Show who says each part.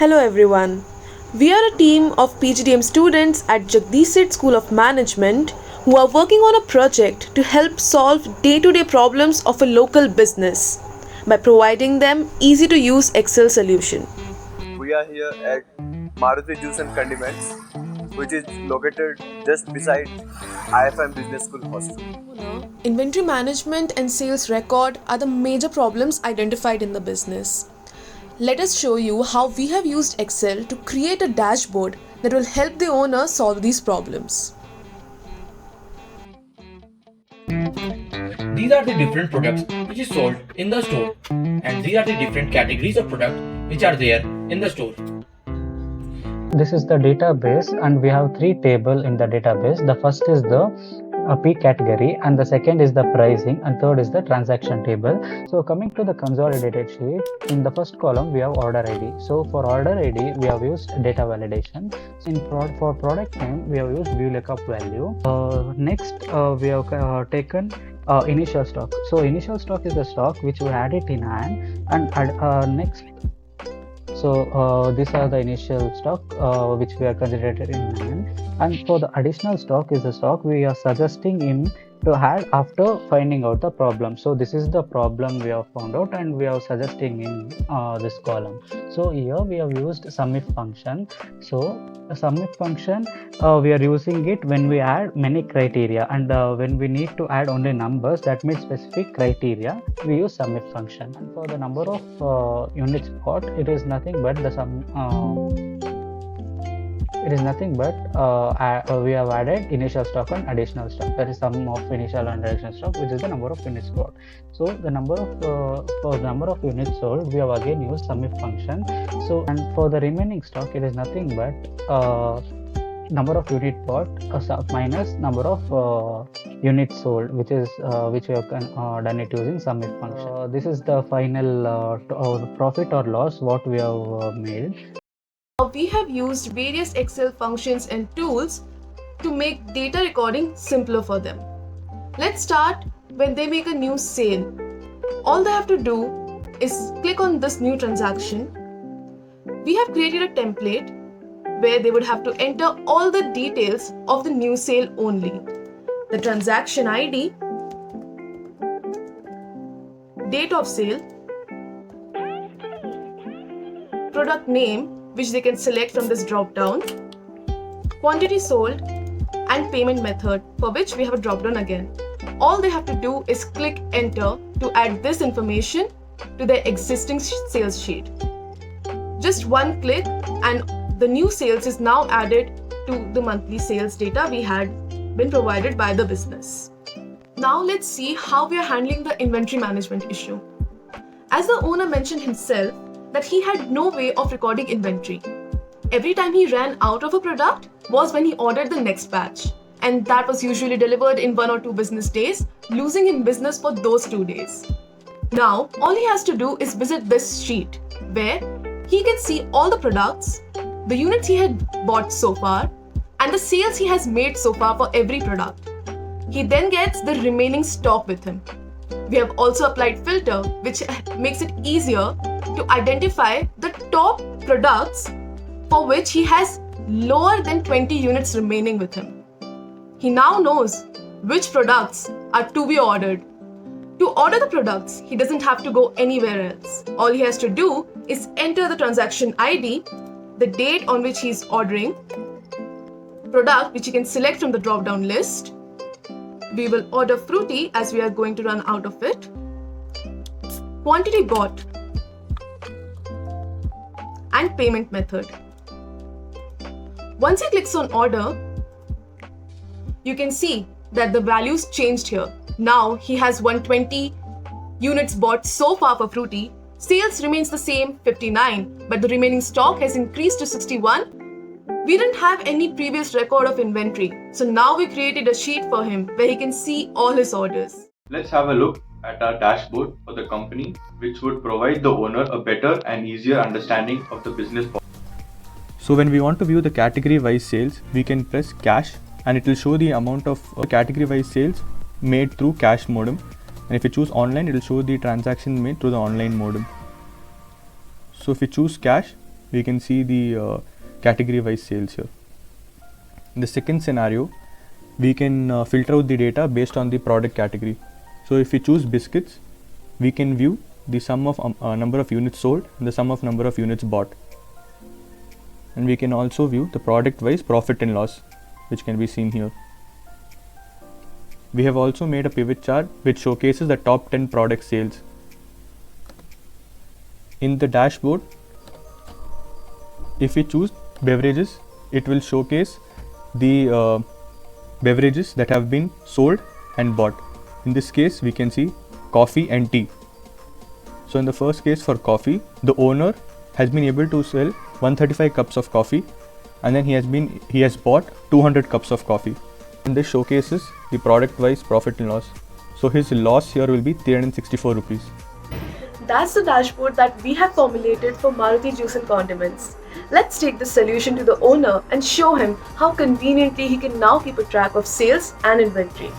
Speaker 1: Hello everyone. We are a team of PGDM students at Jagdish School of Management who are working on a project to help solve day-to-day problems of a local business by providing them easy to use Excel solution.
Speaker 2: We are here at Maruti Juice and Condiments, which is located just beside IFM Business School Hostel.
Speaker 1: Inventory management and sales record are the major problems identified in the business. Let us show you how we have used Excel to create a dashboard that will help the owner solve these problems.
Speaker 3: These are the different products which is sold in the store, and these are the different categories of products which are there in the store.
Speaker 4: This is the database, and we have three tables in the database. The first is the P category, and the second is the pricing, and third is the transaction table. So coming to the consolidated sheet, in the first column we have order ID. So for order ID we have used data validation. For product name we have used view lookup value. Next we have taken initial stock. So initial stock is the stock which we had it in hand, and next. So these are the initial stock which we are considered in hand, and for the additional stock is the stock we are suggesting him to add after finding out the problem. So this is the problem we have found out, and we are suggesting in this column. So here we have used SUMIF function. So a SUMIF function we are using it when we add many criteria, and when we need to add only numbers that meet specific criteria, we use SUMIF function. And for the number of units bought, it is nothing but the sum. It is nothing but we have added initial stock and additional stock. That is sum of initial and additional stock, which is the number of units bought. So the number of for the number of units sold, we have again used SUMIF function. So and for the remaining stock, it is nothing but number of unit bought minus number of units sold, which we have done it using SUMIF function. This is the final profit or loss what we have made.
Speaker 1: We have used various Excel functions and tools to make data recording simpler for them. Let's start when they make a new sale. All they have to do is click on this new transaction. We have created a template where they would have to enter all the details of the new sale only. The transaction ID, date of sale, product name, which they can select from this drop down, quantity sold, and payment method, for which we have a drop down again. All they have to do is click enter to add this information to their existing sales sheet. Just one click and the new sales is now added to the monthly sales data we had been provided by the business. Now let's see how we are handling the inventory management issue. As the owner mentioned himself, that he had no way of recording inventory. Every time he ran out of a product was when he ordered the next batch, and that was usually delivered in 1 or 2 business days, losing him business for those 2 days. Now, all he has to do is visit this sheet where he can see all the products, the units he had bought so far, and the sales he has made so far for every product. He then gets the remaining stock with him. We have also applied filter, which makes it easier to identify the top products for which he has lower than 20 units remaining with him. He now knows which products are to be ordered. To order the products, he doesn't have to go anywhere else. All he has to do is enter the transaction ID, the date on which he is ordering, product which he can select from the drop-down list. We will order fruity as we are going to run out of it. Quantity bought, and payment method. Once he clicks on order, you can see that the values changed here. Now he has 120 units bought so far for fruity. Sales remains the same, 59, but the remaining stock has increased to 61. We didn't have any previous record of inventory, so now we created a sheet for him where he can see all his orders.
Speaker 5: Let's have a look at our dashboard for the company, which would provide the owner a better and easier understanding of the business.
Speaker 6: So when we want to view the category wise sales, we can press cash and it will show the amount of category wise sales made through cash modem, and if you choose online, it will show the transaction made through the online modem. So if you choose cash, we can see the category wise sales here. In the second scenario, we can filter out the data based on the product category. So if we choose biscuits, we can view the sum of number of units sold and the sum of number of units bought. And we can also view the product wise profit and loss, which can be seen here. We have also made a pivot chart which showcases the top 10 product sales. In the dashboard, if we choose beverages, it will showcase the beverages that have been sold and bought. In this case, we can see coffee and tea. So in the first case for coffee, the owner has been able to sell 135 cups of coffee, and then he has bought 200 cups of coffee. And this showcases the product wise profit and loss. So his loss here will be 364 rupees.
Speaker 1: That's the dashboard that we have formulated for Maruti Juice and Condiments. Let's take this solution to the owner and show him how conveniently he can now keep a track of sales and inventory.